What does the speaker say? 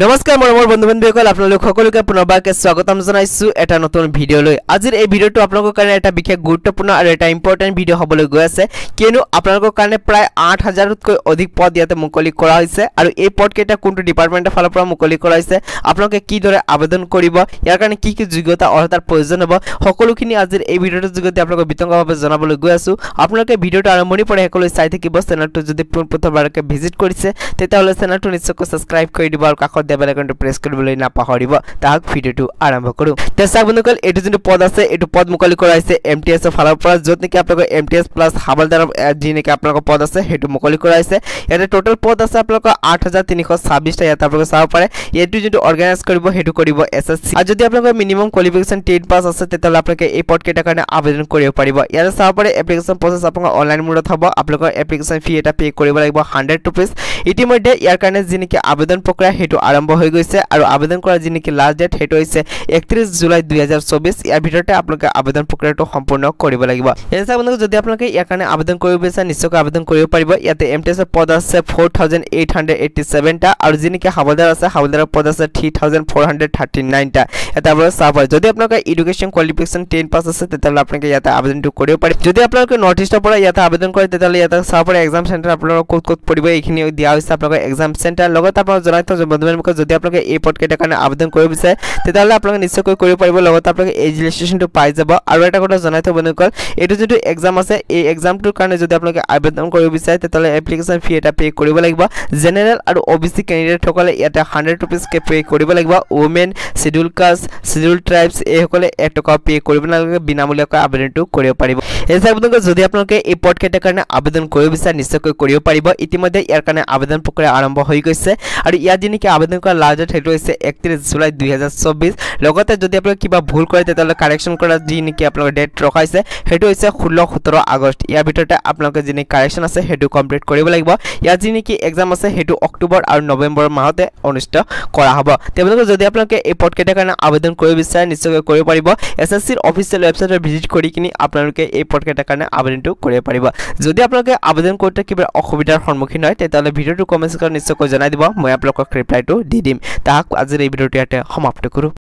নমস্কাৰ মোৰ বন্ধু-বান্ধৱীসকল আপোনালোক সকলোকে পুনৰবাৰকে স্বাগতম জনাইছো এটা নতুন ভিডিঅলৈ। আজিৰ এই ভিডিঅটো আপোনালোকৰ কাৰণে এটা বিশেষ গুৰুত্বপূৰ্ণ আৰু এটা ইম্পৰ্টেন্ট ভিডিঅ হ'বলৈ গৈ আছে কিয়নো আপোনালোকৰ কাৰণে প্ৰায় 8000 তকৈ অধিক পদ ইয়াতে মুকলি কৰা হৈছে আৰু এই পদ কেইটা কোনটো ডিপাৰ্টমেন্টৰ ফালৰ পৰা মুকলি কৰা হৈছে আপোনালোকে কি দৰে আবেদন কৰিব ইয়াৰ কাৰণে কি যোগ্যতা অৰ্হতাৰ প্ৰয়োজন হ'ব সকলোখিনি আজিৰ এই ভিডিঅটোৰ যোগেদি আপোনালোকক বিতংভাৱে জনাবলৈ গৈ আছো। আপোনালোকে ভিডিঅটো আৰম্ভণিৰ পৰা সকলোৱে চাই থাকিব। চেনেলটো যদি প্ৰথমবাৰকে ভিজিট কৰিছে তেতিয়াহ'লে চেনেলটো নিশ্চয়কৈ সাবস্ক্ৰাইব কৰি দিব আৰু কাষত বেল আইকনটো প্ৰেছ কৰিবলৈ নাপাহৰিব। তাক ভিডিঅটো আৰম্ভ কৰো। তেছা বন্ধুসকল এটো যোনটো পদ আছে এটো পদ মুকলি কৰা হৈছে এমটিএছ ৰ ফালৰ পৰা যত নেকি আপোনালোকৰ এমটিএছ প্লাস হাবলদাৰ যি নেকি আপোনালোকৰ পদ আছে হেতু মুকলি কৰা হৈছে। ইয়াতে টোটাল পদ আছে আপোনালোকৰ 8326 টা ইয়াত আপোনালোকে চাব পাৰে। এটো যোনটো অৰ্গানাইজ কৰিব হেতু কৰিব এসএসসি আৰু যদি আপোনালোকৰ মিনিমাম কোৱালিফিকেশন 10 পাস আছে তেতিয়াহ'লে আপোনালোকে এই পদ কেইটাৰ কাৰণে আবেদন কৰিব পাৰিব। ইয়াতে চাব পাৰে এপ্লিকেশন প্ৰসেস আপোনালোকৰ অনলাইন মোডত হ'ব। আপোনালোকৰ এপ্লিকেশন ফি এটা পে কৰিব লাগিব 100 रुपीस। ইতিমধ্যে ইয়াৰ কাৰণে যি নেকি আবেদন প্ৰক্ৰিয়া হেতু আৰম্ভ হৈ গৈছে আৰু আবেদন কৰা যি নেকি লাষ্ট ডেট হেতু হৈছে 31 জুলাই 2024। ইয়াৰ ভিতৰতে আপোনালোকে আবেদন প্ৰক্ৰিয়াটো সম্পূৰ্ণ কৰিব লাগিব। এছা বন্ধুসকল যদি আপোনালোকে ইয়াৰ কাৰণে আবেদন কৰিব বিচাৰে নিশ্চয়কৈ আবেদন কৰিব পাৰিব। ইয়াতে এমটিএছ ৰ পদ আছে 4887 টা আৰু যি নেকি হাবলদাৰ আছে হাবলদাৰৰ পদ আছে 3439 টা। এটা আপোনালোকে চাব পাৰে যদি আপোনালোকৰ এডুকেশ্যন কোৱালিফিকেশন 10 পাস আছে তেতিয়াহ'লে আপোনালোকে ইয়াতে আবেদনটো কৰিব পাৰিব। যদি আপোনালোকে নৰ্থ ইষ্টৰ পৰা ইয়াতে আবেদন কৰে তেতিয়াহ'লে ইয়াতে চাব পাৰে এক্সাম চেণ্টাৰ আপোনালোকৰ ক'ত পৰিব এইখিনি দিয়া হৈছে আপোনালোকৰ এক্সাম চেণ্টাৰ। লগত আপোনালোক জনাই থওঁ বন্ধু-বান্ধৱীসকল যদি আপোনালোকে এই পদ কেইটাৰ কাৰণে আবেদন কৰিব বিচাৰে তেতিয়াহ'লে আপোনালোকে নিশ্চয়কৈ কৰিব পাৰিব। লগত আপোনালোকে এজ ৰেজিষ্ট্ৰেচনটো পাই যাব। আৰু এটা কথা জনাই থওঁ বন্ধুসকল এইটো যেটো এক্সাম আছে এই এক্সামটোৰ কাৰণে যদি আপোনালোকে আবেদন কৰিব বিচাৰে তেতিয়াহ'লে এপ্লিকেশন ফি এটা পে কৰিব লাগিব। জেনেৰেল আৰু ওবিসি ক্যান্ডিডেট সকলে ইয়াতে 100 रुपीस কে পে কৰিব লাগিব। ওমেন শিডিউল কাষ্ট শিডিউল ট্ৰাইবস এই সকলে 1 টকা পে কৰিব নালাগে বিনামূলীয়াকৈ আবেদনটো কৰিব পাৰিব। এছা বন্ধুসকল যদি আপোনালোকে এই পদ কেইটাৰ কাৰণে আবেদন কৰিব বিচাৰে নিশ্চয়কৈ কৰিব পাৰিব। ইতিমধ্যে ইয়াৰ কাৰণে আবেদন প্ৰক্ৰিয়া আৰম্ভ হৈ গৈছে আৰু ইয়াত যিনেকি আবেদন কৰা লাষ্ট ডেট হেতু হৈছে 31 জুলাই 2024। লগতে যদি আপোনালোকে কিবা ভুল কৰে তেতিয়াহ'লে কাৰেকচন কৰা যি নেকি আপোনালোকৰ ডেট ৰখাইছে হেতু হৈছে 16-17 আগষ্ট। ইয়াৰ ভিতৰতে আপোনালোকে যিনে কাৰেকচন আছে হেতু কমপ্লিট কৰিব লাগিব। ইয়াত যি নেকি এক্সাম আছে হেতু অক্টোবৰ আৰু নৱেম্বৰ মাহতে অনুষ্ঠিত কৰা হ'ব। তেওঁলোকে যদি আপোনালোকে এই পদ কেইটাৰ কাৰণে আবেদন কৰিব বিচাৰে নিশ্চয়কৈ কৰিব পাৰিব। এসএসসিৰ অফিচিয়েল ৱেবছাইটত ভিজিট কৰি কিনি আপোনালোকে এই পদ কেইটাৰ কাৰণে আবেদনটো কৰিব পাৰিব। যদি আপোনালোকে আবেদন কৰোঁতে কিবা অসুবিধাৰ সন্মুখীন হয় তেতিয়াহ'লে ভিডিঅ'টো কমেন্ট সেকশনত নিশ্চয়কৈ জনাই দিব। মই আপোনালোকক ৰিপ্লাইটো দি দিম। তাক আজিৰ এই ভিডিঅ'টো ইয়াতে সমাপ্ত কৰোঁ।